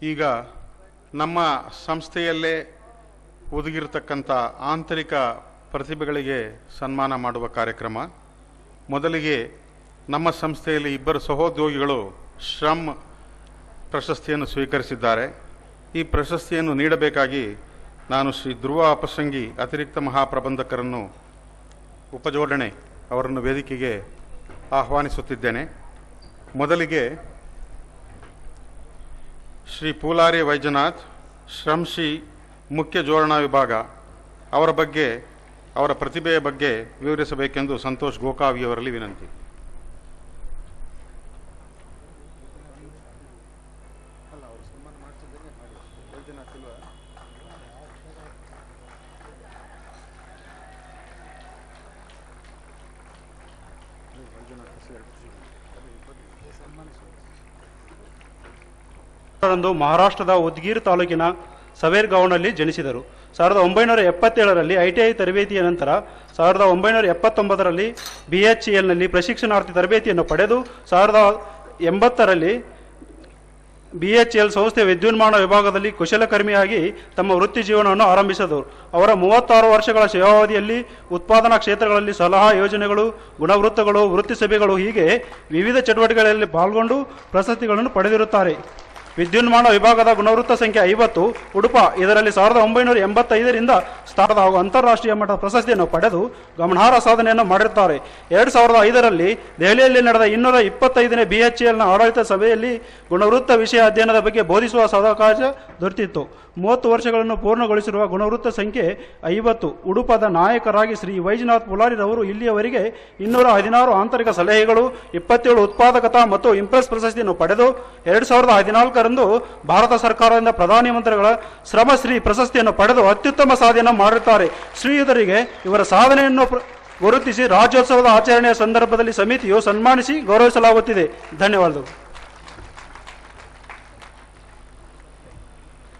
ಈಗ ನಮ್ಮ ಸಂಸ್ಥೆಯಲ್ಲೇ ಒದಗಿರತಕ್ಕಂಥ ಆಂತರಿಕ ಪ್ರತಿಭೆಗಳಿಗೆ ಸನ್ಮಾನ ಮಾಡುವ ಕಾರ್ಯಕ್ರಮ. ಮೊದಲಿಗೆ ನಮ್ಮ ಸಂಸ್ಥೆಯಲ್ಲಿ ಇಬ್ಬರು ಸಹೋದ್ಯೋಗಿಗಳು ಶ್ರಮ್ ಪ್ರಶಸ್ತಿಯನ್ನು ಸ್ವೀಕರಿಸಿದ್ದಾರೆ. ಈ ಪ್ರಶಸ್ತಿಯನ್ನು ನೀಡಬೇಕಾಗಿ ನಾನು ಶ್ರೀ ಧ್ರುವ ಅಪಸಂಗಿ ಅತಿರಿಕ್ತ ಮಹಾಪ್ರಬಂಧಕರನ್ನು ಉಪಜೋಡಣೆ ಅವರನ್ನು ವೇದಿಕೆಗೆ ಆಹ್ವಾನಿಸುತ್ತಿದ್ದೇನೆ. ಮೊದಲಿಗೆ ಶ್ರೀ ಪೂಲಾರಿ ವೈಜನಾಥ್, ಶ್ರಮ್ಶ್ರೀ ಮುಖ್ಯ ಜೋಡಣಾ ವಿಭಾಗ, ಅವರ ಪ್ರತಿಭೆಯ ಬಗ್ಗೆ ವಿವರಿಸಬೇಕೆಂದು ಸಂತೋಷ್ ಗೋಕಾವಿಯವರಲ್ಲಿ ವಿನಂತಿ. ಮಹಾರಾಷ್ಟ್ರದ ಉದ್ಗೀರ್ ತಾಲೂಕಿನ ಸವೇರ್ಗಾಂವ್ನಲ್ಲಿ ಜನಿಸಿದರು. 1977ರಲ್ಲಿ ITI ತರಬೇತಿಯ ನಂತರ 1979ರಲ್ಲಿ BHELನಲ್ಲಿ ಪ್ರಶಿಕ್ಷಣಾರ್ಥಿ ತರಬೇತಿಯನ್ನು ಪಡೆದು 1980ರಲ್ಲಿ BHEL ಸಂಸ್ಥೆ ವಿದ್ಯುನ್ಮಾನ ವಿಭಾಗದಲ್ಲಿ ಕುಶಲಕರ್ಮಿಯಾಗಿ ತಮ್ಮ ವೃತ್ತಿ ಜೀವನವನ್ನು ಆರಂಭಿಸಿದರು. ಅವರ 36 ವರ್ಷಗಳ ಸೇವಾವಧಿಯಲ್ಲಿ ಉತ್ಪಾದನಾ ಕ್ಷೇತ್ರಗಳಲ್ಲಿ ಸಲಹಾ ಯೋಜನೆಗಳು, ಗುಣವೃತ್ತಗಳು, ವೃತ್ತಿ ಸಭೆಗಳು ಹೀಗೆ ವಿವಿಧ ಚಟುವಟಿಕೆಗಳಲ್ಲಿ ಪಾಲ್ಗೊಂಡು ಪ್ರಶಸ್ತಿಗಳನ್ನು ಪಡೆದಿರುತ್ತಾರೆ. ವಿದ್ಯುನ್ಮಾನ ವಿಭಾಗದ ಗುಣವೃತ್ತ ಸಂಖ್ಯೆ 50 ಉಡುಪ, ಇದರಲ್ಲಿ 1985ರಿಂದ ಸ್ಥಾನದ ಹಾಗೂ ಅಂತಾರಾಷ್ಟ್ರೀಯ ಮಟ್ಟದ ಪ್ರಶಸ್ತಿಯನ್ನು ಪಡೆದು ಗಮನಾರ್ಹ ಸಾಧನೆಯನ್ನು ಮಾಡಿರುತ್ತಾರೆ. 2005ರಲ್ಲಿ ದೆಹಲಿಯಲ್ಲಿ ನಡೆದ 225ನೇ BHELನ ಆಡಳಿತ ಸಭೆಯಲ್ಲಿ ಗುಣವೃತ್ತ ವಿಷಯ ಅಧ್ಯಯನದ ಬಗ್ಗೆ ಬೋಧಿಸುವ ಸದಾವಕಾಶ ದೊರೆತಿತ್ತು. 30 ವರ್ಷಗಳನ್ನು ಪೂರ್ಣಗೊಳಿಸಿರುವ ಗುಣವೃತ್ತ ಸಂಖ್ಯೆ 50 ಉಡುಪದ ನಾಯಕರಾಗಿ ಶ್ರೀ ವೈಜನಾಥ್ ಪುಲಾರಿರವರು ಇಲ್ಲಿಯವರೆಗೆ 216 ಆಂತರಿಕ ಸಲಹೆಗಳು, 27 ಉತ್ಪಾದಕತಾ ಮತ್ತು ಇಂಪ್ರೆಸ್ ಪ್ರಶಸ್ತಿಯನ್ನು ಪಡೆದು 2014ರಂದು ಭಾರತ ಸರ್ಕಾರದಿಂದ ಪ್ರಧಾನಮಂತ್ರಿಗಳ ಶ್ರಮಶ್ರೀ ಪ್ರಶಸ್ತಿಯನ್ನು ಪಡೆದು ಅತ್ಯುತ್ತಮ ಸಾಧನೆ ಮಾಡಿರುತ್ತಾರೆ. ಶ್ರೀಯುತರಿಗೆ ಇವರ ಸಾಧನೆಯನ್ನು ಗುರುತಿಸಿ ರಾಜ್ಯೋತ್ಸವದ ಆಚರಣೆಯ ಸಂದರ್ಭದಲ್ಲಿ ಸಮಿತಿಯು ಸನ್ಮಾನಿಸಿ ಗೌರವಿಸಲಾಗುತ್ತಿದೆ. ಧನ್ಯವಾದಗಳು.